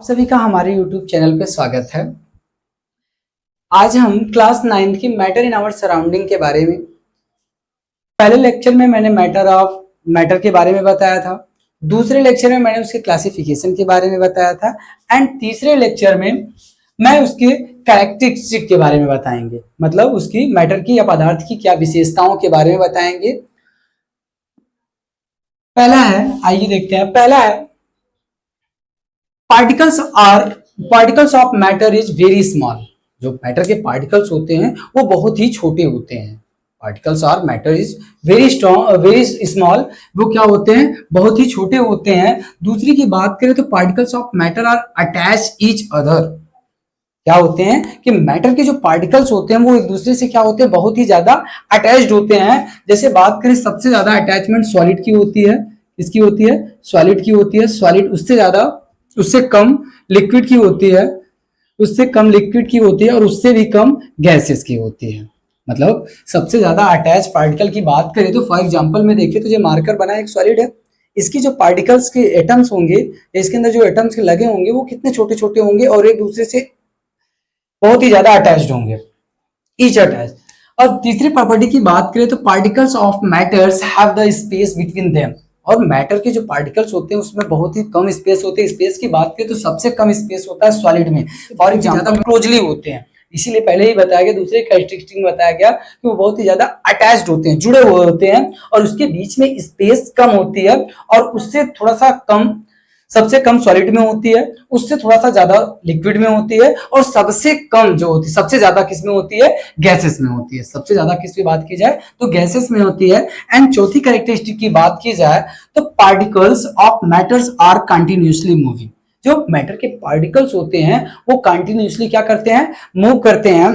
सभी का हमारे YouTube चैनल पे स्वागत है। आज हम क्लास 9 की मैटर इन आवर सराउंडिंग के बारे में, पहले लेक्चर में मैंने मैटर के बारे में बताया था, दूसरे लेक्चर में मैंने उसके क्लासिफिकेशन के बारे में बताया था एंड तीसरे लेक्चर में मैं उसके कैरेक्टरिस्टिक के बारे में बताएंगे, मतलब उसकी मैटर की या पदार्थ की क्या विशेषताओं के बारे में बताएंगे। पहला है, आइए देखते हैं। पहला है particles of matter is very small. जो मैटर के पार्टिकल्स होते हैं वो बहुत ही छोटे होते हैं। Particles are matter is very small, वो क्या होते हैं, बहुत ही छोटे होते हैं। दूसरी की बात करें तो particles of matter are attach each other. क्या होते हैं कि मैटर के जो पार्टिकल्स होते हैं वो एक दूसरे से क्या होते हैं, बहुत ही ज्यादा अटैच्ड होते हैं। जैसे बात करें, सबसे ज्यादा अटैचमेंट सॉलिड की होती है। किसकी होती है? सॉलिड की होती है। सॉलिड उससे कम लिक्विड की होती है, उससे कम लिक्विड की होती है और उससे भी कम गैसेस की होती है। मतलब सबसे ज्यादा अटैच पार्टिकल की बात करें तो फॉर एग्जांपल में देखिए तो ये मार्कर बना एक सॉलिड है। इसकी जो पार्टिकल्स के एटम्स होंगे, इसके अंदर जो एटम्स के लगे होंगे वो कितने छोटे छोटे होंगे और एक दूसरे से बहुत ही ज्यादा अटैच्ड होंगे, ईच अटैच। और तीसरी प्रॉपर्टी की बात करें तो particles of matters have the space between them. और मैटर के जो पार्टिकल्स होते हैं उसमें बहुत ही कम स्पेस होते हैं। स्पेस की बात करें तो सबसे कम स्पेस होता है सॉलिड में, और ज्यादा क्लोजली होते हैं। इसीलिए पहले ही बताया गया, दूसरे कैरेक्टरिस्टिक में बताया गया कि वो बहुत ही ज्यादा अटैच्ड होते हैं, जुड़े हुए होते हैं और उसके बीच में स्पेस कम होती है और उससे थोड़ा सा कम, सबसे कम सॉलिड में होती है, उससे थोड़ा सा ज्यादा लिक्विड में होती है और सबसे कम जो होती है, सबसे ज्यादा किस में होती है? गैसेस में होती है। सबसे ज्यादा किस की बात की जाए तो गैसेस में होती है। एंड चौथी कैरेक्टरिस्टिक की बात की जाए तो particles of matters are continuously moving. जो मैटर के पार्टिकल्स होते हैं वो कंटिन्यूअसली क्या करते हैं? मूव करते हैं।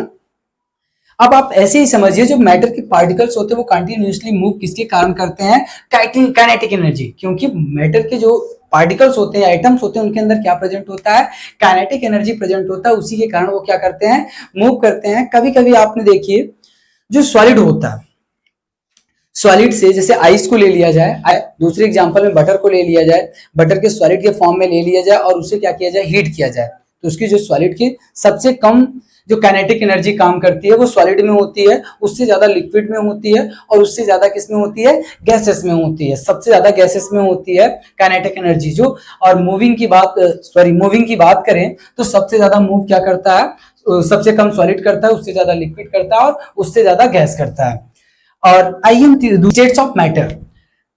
अब आप ऐसे ही समझिए, जो मैटर के पार्टिकल्स होते हैं वो कंटिन्यूअसली मूव किसके कारण करते हैं? Kinetic energy. क्योंकि मैटर के जो पार्टिकल्स होते हैं, आइटम्स होते हैं, उनके अंदर क्या प्रेजेंट होता है? काइनेटिक एनर्जी प्रेजेंट होता है। उसी के कारण वो क्या करते हैं? मूव करते हैं। कभी कभी आपने देखिए, जो सॉलिड होता है, सॉलिड से जैसे आइस को ले लिया जाए, दूसरे एग्जांपल में बटर को ले लिया जाए, बटर के सॉलिड के फॉर्म में ले लिया जाए और उसे क्या किया जाए? हीट किया जाए, तो उसकी जो सॉलिड की सबसे कम जो काइनेटिक एनर्जी काम करती है वो सॉलिड में होती है, उससे ज्यादा लिक्विड में होती है और उससे ज्यादा किस में होती है? गैसेस में होती है। सबसे ज्यादा गैसेस में होती है काइनेटिक एनर्जी जो। और मूविंग की बात करें तो सबसे ज्यादा मूव क्या करता है? सबसे कम सॉलिड करता है, उससे ज्यादा लिक्विड करता है और उससे ज्यादा गैस करता है। और आइए हम स्टेट्स ऑफ मैटर,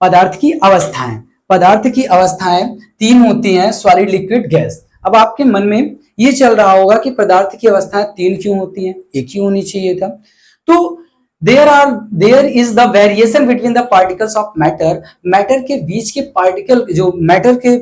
पदार्थ की अवस्थाएं। पदार्थ की अवस्थाएं तीन होती हैं, सॉलिड, लिक्विड, गैस। अब आपके मन में ये चल रहा होगा कि पदार्थ की अवस्थाएं तीन क्यों होती हैं, एक ही होनी चाहिए था। तो there is the variation between the particles of matter. Matter के बीच के पार्टिकल, जो मैटर के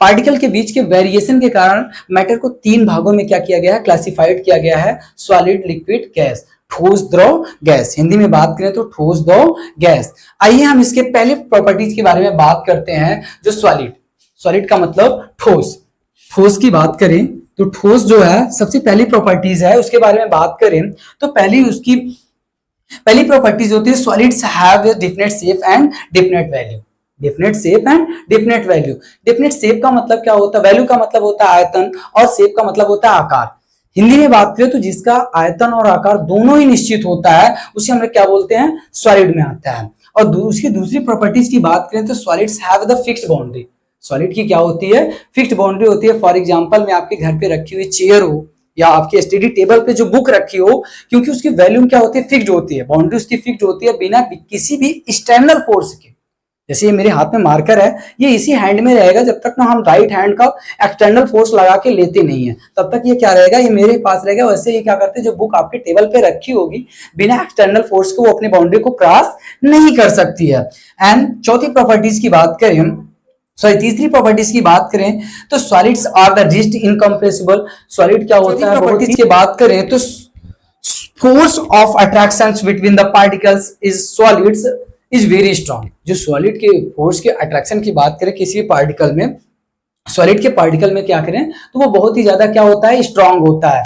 पार्टिकल के बीच के वेरिएशन के कारण मैटर को तीन भागों में क्या किया गया है? क्लासिफाइड किया गया है, सॉलिड, लिक्विड, गैस, ठोस, द्रव, गैस। हिंदी में बात करें तो ठोस, द्रव, गैस। आइए हम इसके पहले प्रॉपर्टीज के बारे में बात करते हैं। जो सॉलिड का मतलब ठोस। ठोस की बात करें तो ठोस जो है, सबसे पहली प्रॉपर्टीज है उसके बारे में बात करें तो पहली प्रॉपर्टीज होती है solids have definite shape and definite value. Definite shape and definite value. Definite shape का मतलब क्या होता है? वैल्यू का मतलब होता है आयतन और शेप का मतलब होता है आकार। हिंदी में बात करें तो जिसका आयतन और आकार दोनों ही निश्चित होता है उसे हम क्या बोलते हैं? सॉलिड में आता है। और उसकी दूसरी प्रॉपर्टीज की बात करें तो solids have the fixed boundary. Solid की क्या होती है? फिक्स्ड बाउंड्री होती है। फॉर एग्जांपल में आपके घर पे रखी हुई चेयर हो या आपके स्टडी टेबल पे जो बुक रखी हो, क्योंकि उसकी वैल्यू क्या होती है? फिक्स्ड होती है, बाउंड्री उसकी फिक्स्ड होती है, बिना किसी भी एक्सटर्नल फोर्स के। जैसे ये मेरे हाथ में मार्कर है, ये इसी हैंड में रहेगा जब तक ना हम राइट हैंड का एक्सटर्नल फोर्स लगा के लेते नहीं है, तब तक ये क्या रहेगा? ये मेरे पास रहेगा। वैसे ही क्या करते हैं, जो बुक आपके टेबल पे रखी होगी, बिना एक्सटर्नल फोर्स के वो अपनी बाउंड्री को क्रॉस नहीं कर सकती है। एंड चौथी प्रॉपर्टीज की बात करें, तीसरी प्रॉपर्टीज की बात करें तो solids are the rest incompressible. Solid क्या होता है? प्रॉपर्टीज की बात करें तो force of attraction between the particles is solids is very strong. जो सॉलिड के फोर्स के अट्रैक्शन की बात करें किसी पार्टिकल में, सॉलिड के पार्टिकल में क्या करें तो वो बहुत ही ज्यादा क्या होता है? स्ट्रॉन्ग होता है।